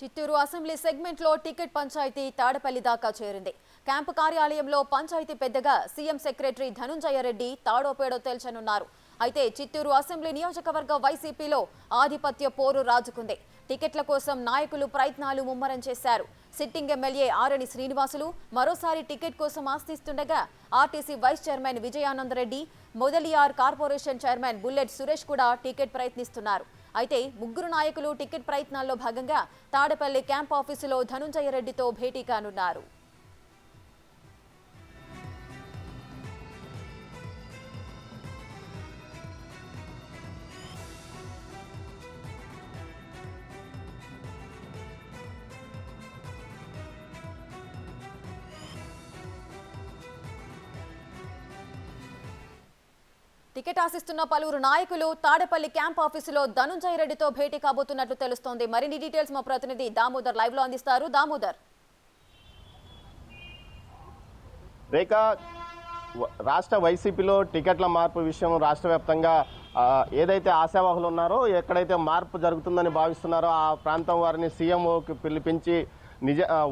Chittoor assembly సెగ్మెంట్లో ticket panchayat Tadapalli దాకా చేరింది. క్యాంపు కార్యాలయంలో పంచాయతీ పెద్దగా సీఎం సెక్రటరీ ధనుంజయ రెడ్డి తాడోపేడో తేల్చనున్నారు. అయితే చిత్తూరు అసెంబ్లీ నియోజకవర్గ వైసీపీలో ఆధిపత్య పోరు రాజుకుంది. టికెట్ల కోసం నాయకులు ప్రయత్నాలు ముమ్మరం చేశారు. సిట్టింగ్ ఎమ్మెల్యే ఆరణి శ్రీనివాసులు మరోసారి టికెట్ కోసం ఆశిస్తుండగా RTC vice chairman Vijayananda Reddy, Mudaliar corporation chairman bullet Suresh కూడా టికెట్ ప్రయత్నిస్తున్నారు. అయితే ముగ్గురు నాయకులు టికెట్ ప్రయత్నాల్లో భాగంగా తాడపల్లి క్యాంప్ ఆఫీసులో ధనుంజయ రెడ్డితో భేటీ కానున్నారు. టికెట్ ఆశిస్తున్న పలువురు నాయకులు తాడపల్లి క్యాంప్ ఆఫీసులో ధనుంజయ రెడ్డితో భేటీ కాబోతున్నట్లు తెలుస్తోంది. మరిన్ని డీటెయిల్స్ మా ప్రతినిధి దామోదర్ లైవ్ లో అందిస్తారు. దామోదర్, రేఖ, రాష్ట్ర వైసీపీలో టికెట్ల మార్పు విషయం రాష్ట్ర వ్యాప్తంగా ఏదైతే ఆశావాహులు ఉన్నారో, ఎక్కడైతే మార్పు జరుగుతుందని భావిస్తున్నారో ఆ ప్రాంతం వారిని సీఎంఓకి పిలిపించి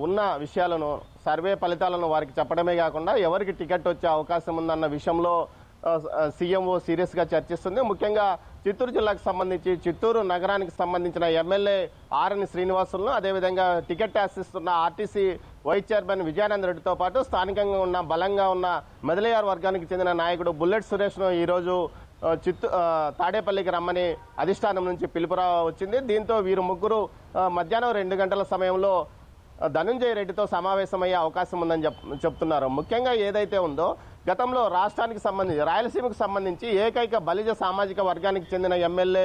ఉన్న విషయాలను, సర్వే ఫలితాలను వారికి చెప్పడమే కాకుండా ఎవరికి టికెట్ వచ్చే అవకాశం ఉందన్న విషయంలో సీఎంఓ సీరియస్గా చర్చిస్తుంది. ముఖ్యంగా చిత్తూరు జిల్లాకు సంబంధించి చిత్తూరు నగరానికి సంబంధించిన ఎమ్మెల్యే ఆరణి శ్రీనివాసులను, అదేవిధంగా టికెట్ ఆశిస్తున్న ఆర్టీసీ వైస్ చైర్మన్ విజయానంద రెడ్డితో పాటు స్థానికంగా ఉన్న బలంగా ఉన్న మొదలియార్ వర్గానికి చెందిన నాయకుడు బుల్లెట్ సురేష్ను ఈరోజు తాడేపల్లికి రమ్మని అధిష్టానం నుంచి పిలుపు వచ్చింది. దీంతో వీరు ముగ్గురు మధ్యాహ్నం 2 గంటల సమయంలో ధనుంజయ రెడ్డితో సమావేశమయ్యే అవకాశం ఉందని చెప్తున్నారు. ముఖ్యంగా ఏదైతే ఉందో, గతంలో రాష్ట్రానికి సంబంధించి రాయలసీమకు సంబంధించి ఏకైక బలిజ సామాజిక వర్గానికి చెందిన ఎమ్మెల్యే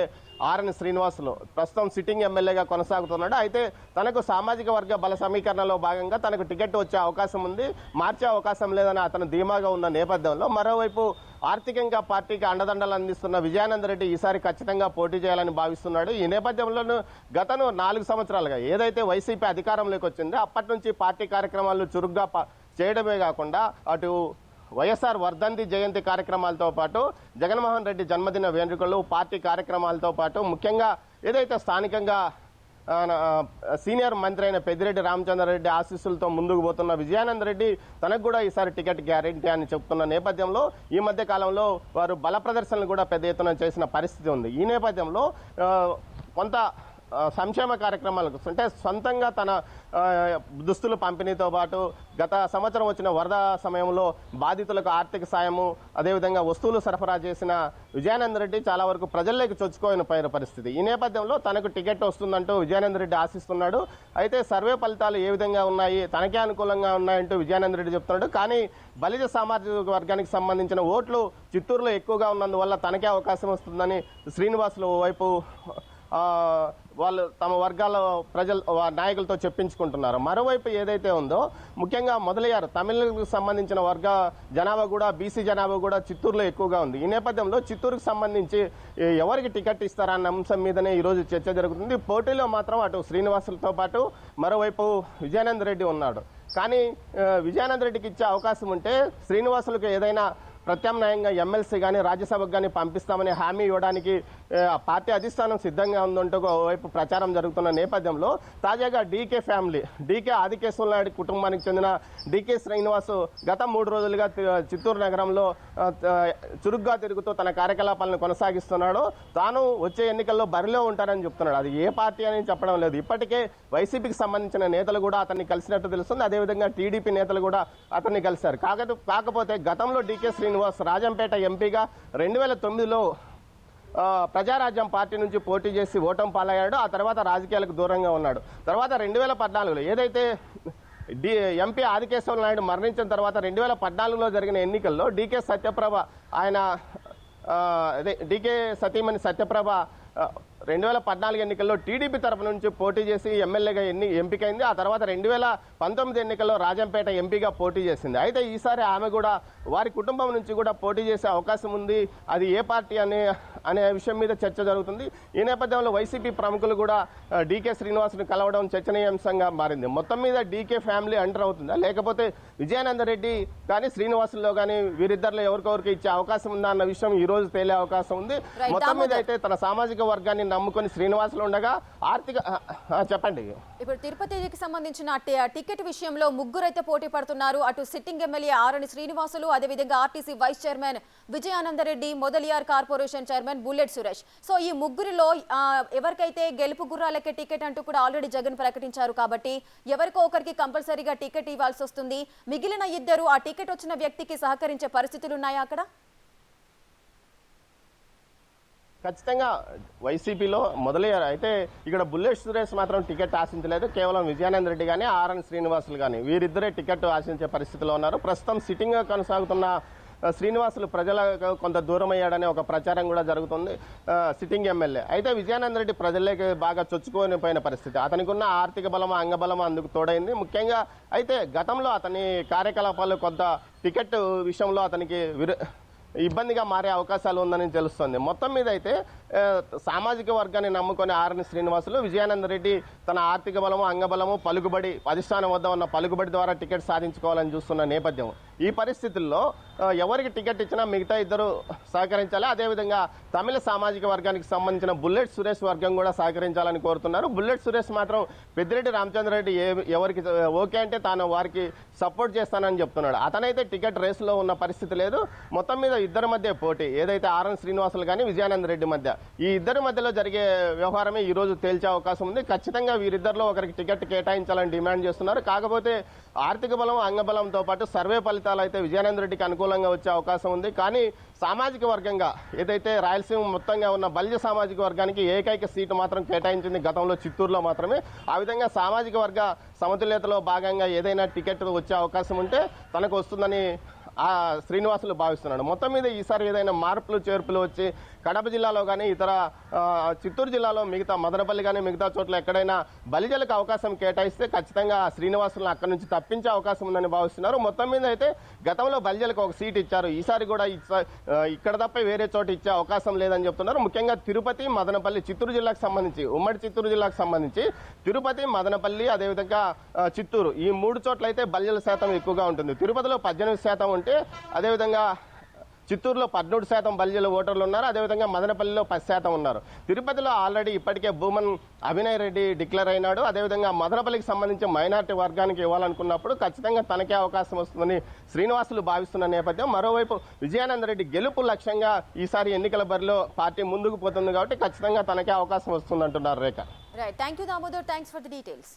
ఆరణి శ్రీనివాసులు ప్రస్తుతం సిట్టింగ్ ఎమ్మెల్యేగా కొనసాగుతున్నాడు. అయితే తనకు సామాజిక వర్గ బల సమీకరణలో భాగంగా తనకు టికెట్ వచ్చే అవకాశం ఉంది, మార్చే అవకాశం లేదని అతను ధీమాగా ఉన్న నేపథ్యంలో మరోవైపు ఆర్థికంగా పార్టీకి అండదండలు అందిస్తున్న విజయానంద రెడ్డి ఈసారి ఖచ్చితంగా పోటీ చేయాలని భావిస్తున్నాడు. ఈ నేపథ్యంలోనూ గత 4 సంవత్సరాలుగా ఏదైతే వైసీపీ అధికారంలోకి వచ్చిందో అప్పటి నుంచి పార్టీ కార్యక్రమాలు చురుగ్గా చేయడమే కాకుండా అటు వైఎస్ఆర్ వర్ధంతి జయంతి కార్యక్రమాలతో పాటు జగన్మోహన్ రెడ్డి జన్మదిన వేడుకలు, పార్టీ కార్యక్రమాలతో పాటు ముఖ్యంగా ఏదైతే స్థానికంగా సీనియర్ మంత్రి అయిన పెద్దిరెడ్డి రామచంద్రారెడ్డి ఆశీస్సులతో ముందుకు పోతున్న విజయానంద రెడ్డి తనకు కూడా ఈసారి టికెట్ గ్యారెంటీ అని చెప్తున్న నేపథ్యంలో ఈ మధ్య కాలంలో వారు బల ప్రదర్శనలు కూడా పెద్ద ఎత్తున చేసిన పరిస్థితి ఉంది. ఈ నేపథ్యంలో కొంత సంక్షేమ కార్యక్రమాలకు అంటే సొంతంగా తన దుస్తులు పంపిణీతో పాటు గత సంవత్సరం వచ్చిన వరద సమయంలో బాధితులకు ఆర్థిక సాయము, అదేవిధంగా వస్తువులు సరఫరా చేసిన విజయానంద రెడ్డి చాలా వరకు ప్రజల్లోకి చొచ్చుకోని పరిస్థితి. ఈ నేపథ్యంలో తనకు టికెట్ వస్తుందంటూ విజయానంద రెడ్డి ఆశిస్తున్నాడు. అయితే సర్వే ఫలితాలు ఏ విధంగా ఉన్నాయి, తనకే అనుకూలంగా ఉన్నాయంటూ విజయానంద రెడ్డి చెప్తున్నాడు. కానీ బలిజ సామాజిక వర్గానికి సంబంధించిన ఓట్లు చిత్తూరులో ఎక్కువగా ఉన్నందువల్ల తనకే అవకాశం వస్తుందని శ్రీనివాసులు వైపు వాళ్ళు తమ వర్గాల నాయకులతో చెప్పించుకుంటున్నారు. మరోవైపు ఏదైతే ఉందో, ముఖ్యంగా మొదలయ్యారు తమిళకు సంబంధించిన వర్గ జనాభా కూడా, బీసీ జనాభా కూడా చిత్తూరులో ఎక్కువగా ఉంది. ఈ నేపథ్యంలో చిత్తూరుకు సంబంధించి ఎవరికి టికెట్ ఇస్తారన్న అంశం మీదనే ఈరోజు చర్చ జరుగుతుంది. పోటీలో మాత్రం అటు శ్రీనివాసులతో పాటు మరోవైపు విజయానంద రెడ్డి ఉన్నాడు. కానీ విజయానంద రెడ్డికి ఇచ్చే అవకాశం ఉంటే శ్రీనివాసులకు ఏదైనా ప్రత్యామ్నాయంగా ఎమ్మెల్సీ కానీ రాజ్యసభకు కానీ పంపిస్తామని హామీ ఇవ్వడానికి పార్టీ అధిష్టానం సిద్ధంగా ఉందంటూ వైపు ప్రచారం జరుగుతున్న నేపథ్యంలో తాజాగా DK family, DK Adikeswara Naidu కుటుంబానికి చెందిన డీకే శ్రీనివాసు గత 3 రోజులుగా చిత్తూరు నగరంలో చురుగ్గా తిరుగుతూ తన కార్యకలాపాలను కొనసాగిస్తున్నాడు. తాను వచ్చే ఎన్నికల్లో బరిలో ఉంటారని చెప్తున్నాడు. అది ఏ పార్టీ అని చెప్పడం లేదు. ఇప్పటికే వైసీపీకి సంబంధించిన నేతలు కూడా అతన్ని కలిసినట్టు తెలుస్తుంది. అదేవిధంగా టీడీపీ నేతలు కూడా అతన్ని కలిశారు. కాకపోతే గతంలో డీకే శ్రీనివాస్ రాజంపేట ఎంపీగా 2009లో ప్రజారాజ్యం పార్టీ నుంచి పోటీ చేసి ఓటమి పాలయ్యాడు. ఆ తర్వాత రాజకీయాలకు దూరంగా ఉన్నాడు. తర్వాత 2014లో ఏదైతే ఎంపీ ఆదికేశ్వర నాయుడు మరణించిన తర్వాత 2014లో జరిగిన ఎన్నికల్లో డీకే సత్యప్రభ, ఆయన డీకే సతీమణి సత్యప్రభ 2014 ఎన్నికల్లో టీడీపీ తరఫు నుంచి పోటీ చేసి ఎమ్మెల్యేగా ఎంపికైంది. ఆ తర్వాత 2019 ఎన్నికల్లో రాజంపేట ఎంపీగా పోటీ చేసింది. అయితే ఈసారి ఆమె కూడా వారి కుటుంబం నుంచి కూడా పోటీ చేసే అవకాశం ఉంది. అది ఏ పార్టీ అనే విషయం మీద చర్చ జరుగుతుంది. ఈ నేపథ్యంలో వైసీపీ ప్రముఖులు కూడా డీకే శ్రీనివాస్ను కలవడం చర్చనీయాంశంగా మారింది. మొత్తం మీద డీకే ఫ్యామిలీ అంటర్ అవుతుందా, లేకపోతే విజయానంద రెడ్డి కానీ శ్రీనివాసుల్లో కానీ వీరిద్దరిలో ఎవరికొవరికి ఇచ్చే అవకాశం ఉందా అన్న విషయం ఈ రోజు తేలే అవకాశం ఉంది. మొత్తం మీద అయితే తన సామాజిక వర్గాన్ని నమ్ముకొని శ్రీనివాసులు ఉండగా ఆర్థిక చెప్పండి. ఇప్పుడు తిరుపతికి సంబంధించిన టికెట్ విషయంలో ముగ్గురైతే పోటీ పడుతున్నారు. అటు సిట్టింగ్ ఎమ్మెల్యే ఆరణి శ్రీనివాసులు, అదేవిధంగా RTC vice chairman Vijayanandareddy, Mudaliar corporation chairman bullet Suresh. So ఈ ముగ్గురిలో ఎవరికైతే గెలుపు గుర్రాలకే టికెట్ అంటూ కూడా ఆల్రెడీ జగన్ ప్రకటించారు కాబట్టి ఎవరికో ఒకరికి కంపల్సరీగా టికెట్ ఇవ్వాల్సి వస్తుంది. మిగిలిన ఇద్దరు ఆ టికెట్ వచ్చిన వ్యక్తికి సహకరించే పరిస్థితులు ఉన్నాయా అక్కడ? ఖచ్చితంగా వైసీపీలో మొదలయ్యారు. అయితే ఇక్కడ బుల్లెట్ సురేష్ మాత్రం టికెట్ ఆశించలేదు. కేవలం విజయానంద రెడ్డి కానీ ఆర్ఎన్ శ్రీనివాసులు కానీ వీరిద్దరే టికెట్ ఆశించే పరిస్థితిలో ఉన్నారు. ప్రస్తుతం సిట్టింగ్గా కొనసాగుతున్న శ్రీనివాసులు ప్రజలకు కొంత దూరం అయ్యాడనే ఒక ప్రచారం కూడా జరుగుతుంది, సిట్టింగ్ ఎమ్మెల్యే. అయితే విజయానంద రెడ్డి ప్రజల్లోకి బాగా చొచ్చుకొని పోయిన పరిస్థితి, అతనికి ఉన్న ఆర్థిక బలము అంగబలము అందుకు తోడైంది. ముఖ్యంగా అయితే గతంలో అతని కార్యకలాపాలు కొంత టికెట్ విషయంలో అతనికి ఇబ్బందిగా మారే అవకాశాలు ఉందని తెలుస్తుంది. మొత్తం మీద అయితే సామాజిక వర్గాన్ని నమ్ముకొని ఆర్ఎన్ శ్రీనివాసులు, విజయానంద రెడ్డి తన ఆర్థిక బలము అంగబలము పలుకుబడి అధిష్టానం వద్ద ఉన్న పలుకుబడి ద్వారా టికెట్ సాధించుకోవాలని చూస్తున్న నేపథ్యం. ఈ పరిస్థితుల్లో ఎవరికి టికెట్ ఇచ్చినా మిగతా ఇద్దరు సహకరించాలి. అదేవిధంగా తమిళ సామాజిక వర్గానికి సంబంధించిన బుల్లెట్ సురేష్ వర్గం కూడా సహకరించాలని కోరుతున్నారు. బుల్లెట్ సురేష్ మాత్రం పెద్దిరెడ్డి రామచంద్రరెడ్డి ఎవరికి ఓకే అంటే తాను వారికి సపోర్ట్ చేస్తానని చెప్తున్నాడు. అతనైతే టికెట్ రేసులో ఉన్న పరిస్థితి లేదు. మొత్తం మీద ఇద్దరి మధ్య పోటీ, ఏదైతే ఆర్ఎన్ శ్రీనివాసులు కానీ విజయానంద రెడ్డి మధ్య, ఈ ఇద్దరి మధ్యలో జరిగే వ్యవహారమే ఈ రోజు తేల్చే అవకాశం ఉంది. ఖచ్చితంగా వీరిద్దరిలో ఒకరికి టికెట్ కేటాయించాలని డిమాండ్ చేస్తున్నారు. కాకపోతే ఆర్థిక బలం అంగబలంతో పాటు సర్వే ఫలితాలు అయితే విజయానంద రెడ్డికి అనుకూలంగా వచ్చే అవకాశం ఉంది. కానీ సామాజిక వర్గంగా ఏదైతే రాయలసీమ మొత్తంగా ఉన్న బల్జ సామాజిక వర్గానికి ఏకైక సీటు మాత్రం కేటాయించింది గతంలో చిత్తూరులో మాత్రమే. ఆ విధంగా సామాజిక వర్గ సమతుల్యతలో భాగంగా ఏదైనా టికెట్ వచ్చే అవకాశం ఉంటే తనకు వస్తుందని శ్రీనివాసులు భావిస్తున్నాడు. మొత్తం మీద ఈసారి ఏదైనా మార్పులు చేర్పులు వచ్చి కడప జిల్లాలో కానీ ఇతర చిత్తూరు జిల్లాలో మిగతా మదనపల్లి కానీ మిగతా చోట్ల ఎక్కడైనా బలిజలకు అవకాశం కేటాయిస్తే ఖచ్చితంగా శ్రీనివాసులను అక్కడి నుంచి తప్పించే అవకాశం ఉందని భావిస్తున్నారు. మొత్తం మీద అయితే గతంలో బలిజలకు ఒక సీట్ ఇచ్చారు, ఈసారి కూడా ఇక్కడ తప్ప వేరే చోట ఇచ్చే అవకాశం లేదని చెప్తున్నారు. ముఖ్యంగా తిరుపతి, మదనపల్లి, చిత్తూరు జిల్లాకు సంబంధించి, ఉమ్మడి చిత్తూరు జిల్లాకు సంబంధించి తిరుపతి, మదనపల్లి, అదేవిధంగా చిత్తూరు, ఈ 3 చోట్ల అయితే బలిజల శాతం ఎక్కువగా ఉంటుంది. తిరుపతిలో 18% ఉంటే అదేవిధంగా చిత్తూరులో 13% బలిజల ఓటర్లు ఉన్నారు. అదేవిధంగా మదనపల్లిలో 10% ఉన్నారు. తిరుపతిలో ఆల్రెడీ ఇప్పటికే భూమన్ అభినయ్ రెడ్డి డిక్లేర్ అయినాడు. అదేవిధంగా మదనపల్లికి సంబంధించి మైనార్టీ వర్గానికి ఇవ్వాలనుకున్నప్పుడు ఖచ్చితంగా తనకే అవకాశం వస్తుందని శ్రీనివాసులు భావిస్తున్న నేపథ్యం. మరోవైపు విజయానంద రెడ్డి గెలుపు లక్ష్యంగా ఈసారి ఎన్నికల బరిలో పార్టీ ముందుకు పోతుంది కాబట్టి ఖచ్చితంగా తనకే అవకాశం వస్తుందంటున్నారు Rekha. Right, thank you Damodar, thanks for the details.